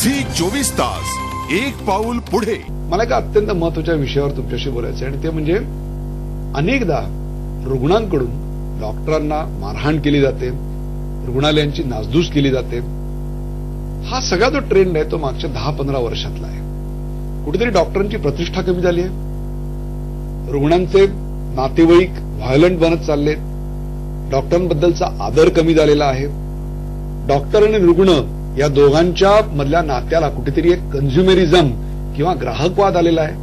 Zee 24 तास एक पाऊल पुढे. मला एका अत्यंत महत्वाच्या विषयावर तुमच्याशी बोलायचं आहे आणि ते म्हणजे अनेकदा रुग्णांकडून डॉक्टरांना मारहाण केली जाते, रुग्णालयांची नासधूस केली जाते. हा सगळा जो ट्रेंड आहे तो मागच्या 10-15 वर्षातला आहे. कुठेतरी डॉक्टरांची प्रतिष्ठा कमी झाली आहे, रुग्णांचे नातेवाईक व्हायलंट बनत चाललेत, डॉक्टरांबद्दलचा आदर कमी झालेला आहे. डॉक्टर आणि रुग्ण या दोघांच्या मधल्या नात्याला कुठेतरी एक कन्झ्युमेरिझम किंवा ग्राहकवाद आलेला आहे.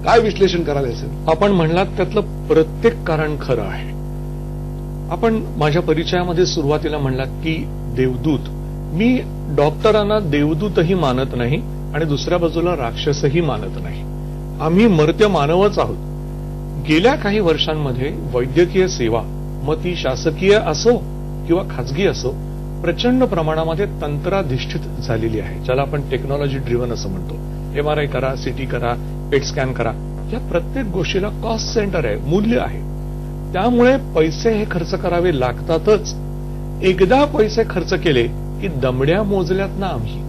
काय विश्लेषण करायला याचं? आपण म्हणलात त्यातलं प्रत्येक कारण खरं आहे. आपण माझ्या परिचयामध्ये सुरुवातीला म्हणलात की देवदूत. मी डॉक्टरांना देवदूतही मानत नाही आणि दुसऱ्या बाजूला राक्षसही मानत नाही. आम्ही मर्त्य मानवच आहोत. गेल्या काही वर्षांमध्ये वैद्यकीय सेवा, मग ती शासकीय असो किंवा खाजगी असो, प्रचंड प्रमाणामध्ये तंत्राधिष्ठित झालेली आहे, ज्याला आपण टेक्नॉलॉजी ड्रिव्हन असं म्हणतो. MRI करा, CT करा, पेट स्कॅन करा, या प्रत्येक गोष्टीला कॉस्ट सेंटर आहे, मूल्य आहे. त्यामुळे पैसे हे खर्च करावे लागतातच. एकदा पैसे खर्च केले की दमड्या मोजल्यात ना आम्ही,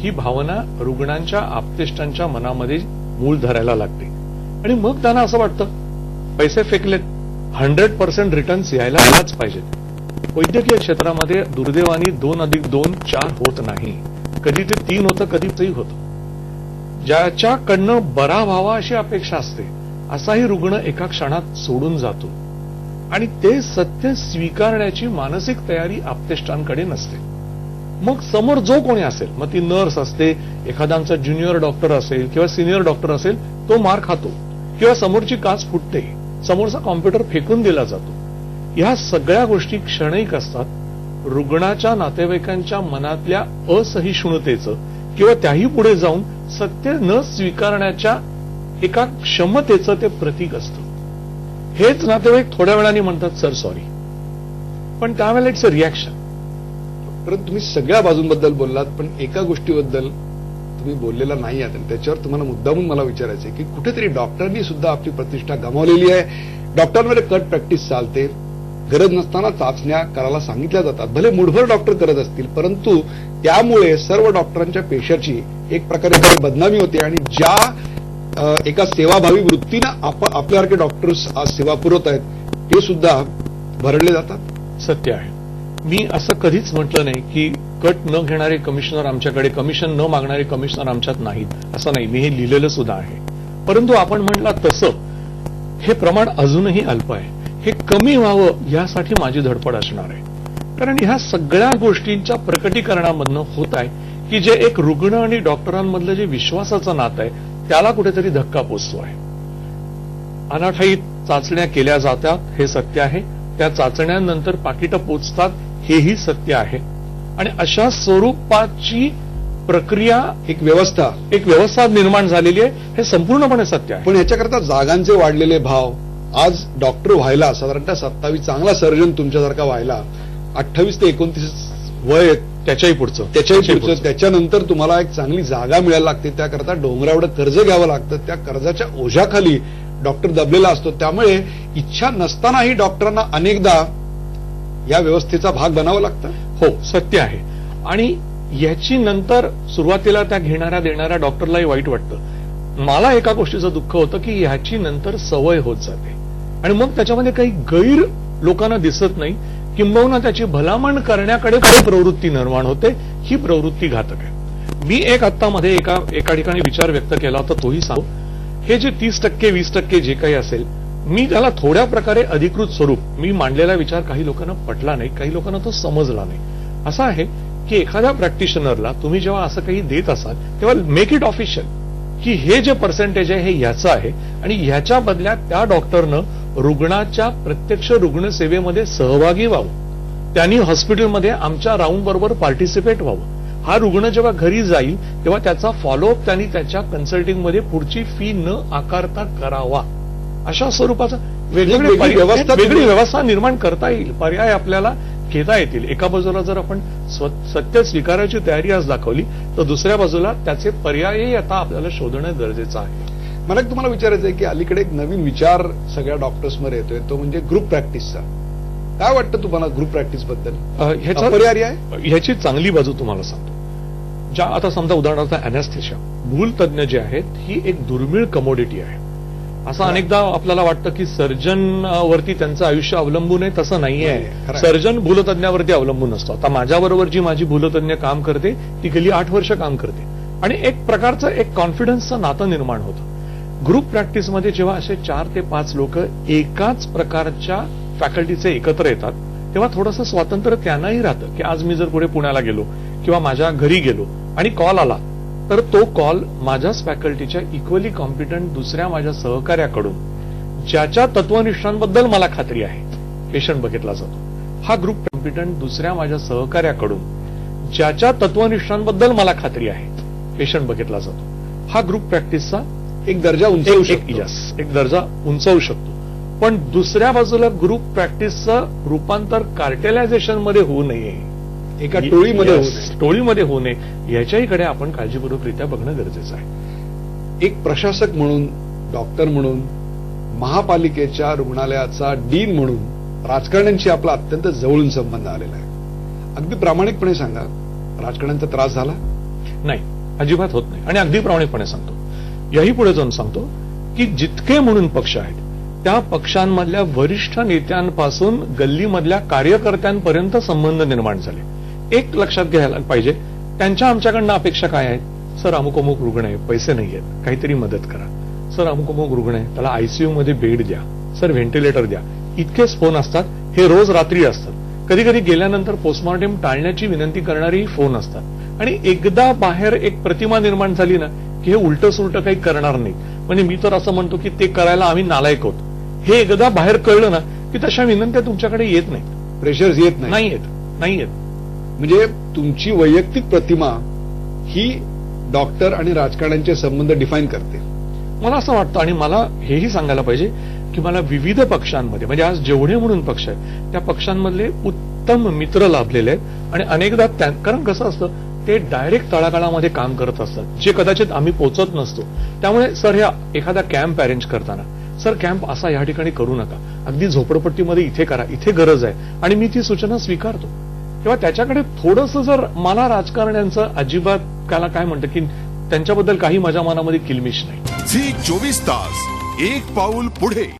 ही भावना रुग्णांच्या आप्तेष्टांच्या मनामध्ये मूळ धरायला लागते आणि मग त्यांना असं वाटतं पैसे फेकलेत, 100% रिटर्न्स यायला आलाच पाहिजेत. वैद्यकीय क्षेत्रामध्ये दुर्दैवानी 2+2 4 होत नाही. कधी ते 3 होतं, कधी 3 होतं. ज्याच्याकडनं बरा व्हावा अशी अपेक्षा असते असाही रुग्ण एका क्षणात सोडून जातो आणि ते सत्य स्वीकारण्याची मानसिक तयारी आप्तेष्टांकडे नसते. मग समोर जो कोणी असेल, मग ती नर्स असते, एखाद्यांचा ज्युनियर डॉक्टर असेल किंवा सिनियर डॉक्टर असेल, तो मार खातो किंवा समोरची काच फुटते, समोरचा कॉम्प्युटर फेकून दिला जातो. ह्या सगळ्या गोष्टी क्षणिक असतात. रुग्णाच्या नातेवाईकांच्या मनातल्या असहिष्णुतेचं किंवा त्याही पुढे जाऊन सत्य न स्वीकारण्याच्या एका क्षमतेचं ते प्रतीक असतं. हेच नातेवाईक थोड्या वेळाने म्हणतात सर सॉरी, पण त्यावेळेला इट्स अ रिॲक्शन. परंतु तुम्ही सगळ्या बाजूंबद्दल बोललात, पण एका गोष्टीबद्दल तुम्ही बोललेला नाही आहात आणि त्याच्यावर तुम्हाला मुद्दामून मला विचारायचं आहे की कुठेतरी डॉक्टरांनी सुद्धा आपली प्रतिष्ठा गमावलेली आहे. डॉक्टरांमध्ये कट प्रॅक्टिस चालते, गरज नसताना चाचण्या करायला सांगितल्या जातात. भले मुठभर डॉक्टर करत असतील, परंतु त्यामुळे सर्व डॉक्टरांच्या पेशाची एक प्रकारे बदनामी होते आणि ज्या एका सेवाभावी वृत्तीनं आपल्यासारखे डॉक्टर्स आज सेवा पुरवत आहेत ते सुद्धा भरडले जातात. सत्य आहे. मी असं कधीच म्हटलं नाही की कट न घेणारे कमिशनर आमच्याकडे, कमिशन न मागणारे कमिशनर आमच्यात नाहीत, असं नाही. मी हे लिहिलेलं सुद्धा आहे. परंतु आपण म्हटलं तसं हे प्रमाण अजूनही अल्प आहे. हे कमी व्हावं यासाठी माझी धडपड असणार आहे. कारण ह्या सगळ्या गोष्टींच्या प्रकटीकरणामधनं होत आहे की जे एक रुग्ण आणि डॉक्टरांमधलं जे विश्वासाचं नातं आहे त्याला कुठेतरी धक्का पोचतो आहे. अनाठायी चाचण्या केल्या जातात हे सत्य आहे. त्या चाचण्यांनंतर पाकिटं पोचतात हेही सत्य आहे. आणि अशा स्वरूपाची प्रक्रिया, एक व्यवस्था निर्माण झालेली आहे हे संपूर्णपणे सत्य आहे. पण याच्याकरता जागांचे वाढलेले भाव, आज डॉक्टर व्हायला साधारणतः 27, चांगला सर्जन तुमच्यासारखा व्हायला 28 ते 29 वय, त्याच्याही पुढचं, त्याच्यानंतर तुम्हाला एक चांगली जागा मिळायला लागते. त्याकरता डोंगराएवढं कर्ज घ्यावं लागतं. त्या कर्जाच्या ओझ्याखाली डॉक्टर दबलेला असतो. त्यामुळे इच्छा नसतानाही डॉक्टरांना अनेकदा या व्यवस्थेचा भाग बनावं लागतं. हो, सत्य आहे. आणि याची नंतर सुरुवातीला त्या घेणाऱ्या देणाऱ्या डॉक्टरलाही वाईट वाटतं. मला एका गोष्टीचं दुःख होतं की ह्याची नंतर सवय होत जाते आणि मग त्याच्यामध्ये काही गैर लोकांना दिसत नाही, किंबहुना त्याची भलामण करण्याकडे प्रवृत्ती निर्माण होते. ही प्रवृत्ती घातक आहे. मी आत्ता मध्ये एका ठिकाणी विचार व्यक्त केला होता, तोही सांगू. हे जे 30%, 20% जे काही असेल, मी त्याला थोड्या प्रकारे अधिकृत स्वरूप, मी मांडलेला विचार काही लोकांना पटला नाही, काही लोकांना तो समजला नाही. असा आहे की एखाद्या प्रॅक्टिशनरला तुम्ही जेव्हा असं काही देत असाल तेव्हा मेक इट ऑफिशियल की हे जे पर्सेंटेज आहे हे याचं आहे आणि ह्याच्या बदल्यात त्या डॉक्टरनं रुग्णाच्या प्रत्यक्ष रुग्णसेवेमध्ये सहभागी व्हावं, त्यांनी हॉस्पिटलमध्ये आमच्या राऊंड बरोबर पार्टिसिपेट व्हावं. हा रुग्ण जेव्हा घरी जाईल तेव्हा त्याचा फॉलोअप त्यांनी त्याच्या कन्सल्टिंगमध्ये पुढची फी न आकारता करावा. अशा स्वरूपाचा वेगळी व्यवस्था निर्माण करता येईल, पर्याय आपल्याला घेता येतील. एका बाजूला जर आपण सत्य स्वीकारायची तयारी आज दाखवली तर दुसऱ्या बाजूला त्याचे पर्यायही आता आपल्याला शोधणं गरजेचं आहे. मला तुम्हाला विचारायचं आहे की अलीकडे एक नवीन विचार सगळ्या डॉक्टर्समध्ये येतोय, तो म्हणजे ग्रुप प्रॅक्टिसचा. काय वाटतं तुम्हाला ग्रुप प्रॅक्टिस बद्दल? ह्याची चांगली बाजू तुम्हाला सांगतो. ज्या आता समजा उदाहरणार्थ अॅनेस्थेशिया, भूल तज्ञ जे आहेत ही एक दुर्मिळ कमोडिटी आहे. असं अनेकदा आपल्याला वाटतं की सर्जन वरती त्यांचं आयुष्य अवलंबून आहे, तसं नाहीये. खरंय. सर्जन भूलतज्ञावरती अवलंबून असतो. आता माझ्याबरोबर जी माझी भूलतज्ञ काम करते ती गेली 8 वर्ष काम करते आणि एक प्रकारचं एक कॉन्फिडन्सचं नातं निर्माण होतं. ग्रुप प्रॅक्टिसमध्ये जेव्हा असे 4 ते 5 लोक एकाच प्रकारच्या फॅकल्टीचे एकत्र येतात तेव्हा थोडंसं स्वातंत्र्य त्यांनाही राहतं की आज मी जर पुढे पुण्याला गेलो किंवा माझ्या घरी गेलो आणि कॉल आला तर तो कॉल माझ्याच फॅकल्टीच्या इक्वली कॉम्पिटंट दुसऱ्या माझ्या सहकार्याकडून ज्याच्या तत्वनिष्ठांबद्दल मला खात्री आहे पेशंट बघितला जातो. हा ग्रुप कॉम्पिटंट दुसऱ्या माझ्या सहकार्याकडून ज्याच्या तत्वनिष्ठांबद्दल मला खात्री आहे पेशंट बघितला जातो. हा ग्रुप प्रॅक्टिसचा एक दर्जा उंचावू शकतो. एक दर्जा उंचावू शकतो. पण दुसऱ्या बाजूला ग्रुप प्रॅक्टिसचं रूपांतर कार्टेलायझेशन मध्ये होऊ नये, एका टोळीमध्ये होऊ नये. टोळीमध्ये होऊ नये याच्याहीकडे आपण काळजीपूर्वकरित्या बघणं गरजेचं आहे. एक प्रशासक म्हणून, डॉक्टर म्हणून, महापालिकेच्या रुग्णालयाचा डीन म्हणून राजकारण्यांशी आपला अत्यंत जवळून संबंध आलेला आहे. अगदी प्रामाणिकपणे सांगा, राजकारण्यांचा त्रास झाला? नाही, अजिबात होत नाही. आणि अगदी प्रामाणिकपणे सांगतो, याही पुढे जाऊन सांगतो की जितके म्हणून पक्ष आहेत त्या पक्षांमधल्या वरिष्ठ नेत्यांपासून गल्लीमधल्या कार्यकर्त्यांपर्यंत संबंध निर्माण झाले. एक लक्षात घ्यायला पाहिजे, त्यांच्या आमच्याकडनं अपेक्षा काय आहेत? सर अमुक अमुक रुग्ण आहे, पैसे नाही आहेत, काहीतरी मदत करा. सर अमुक अमुक रुग्ण आहे, त्याला आयसीयू मध्ये बेड द्या. सर व्हेंटिलेटर द्या. इतकेच फोन असतात. हे रोज रात्री असतात. कधी कधी गेल्यानंतर पोस्टमॉर्टम टाळण्याची विनंती करणारेही फोन असतात. आणि एकदा बाहेर एक प्रतिमा निर्माण झाली ना की हे उलटं सुलटं काही करणार नाही. म्हणजे मी तर असं म्हणतो की ते करायला आम्ही नालायक होतो. हे एकदा बाहेर कळलं ना की तशा विनंत्या तुमच्याकडे येत नाहीत, प्रेशर्स येत नाही येत. म्हणजे तुमची वैयक्तिक प्रतिमा ही डॉक्टर आणि राजकारण्यांचे संबंध डिफाईन करते. मला असं वाटतं आणि मला हेही सांगायला पाहिजे की मला विविध पक्षांमध्ये म्हणजे आज जेवढे म्हणून पक्ष आहेत त्या पक्षांमधले उत्तम मित्र लाभलेले आहेत. आणि अनेकदा कारण कसं असतं ते डायरेक्ट तळागाळामध्ये काम करत असतात जे कदाचित आम्ही पोहोचत नसतो. त्यामुळे सर ह्या एखादा कॅम्प अरेंज करताना सर कॅम्प असा या ठिकाणी करू नका, अगदी झोपडपट्टीमध्ये इथे करा, इथे गरज आहे, आणि मी ती सूचना स्वीकारतो. तेव्हा त्याच्याकडे थोडंसं जर मला राजकारण्यांचं अजिबात त्याला काय म्हणतं की त्यांच्याबद्दल काही माझ्या मनामध्ये किलमिश नाही. झी 24 तास एक पाऊल पुढे.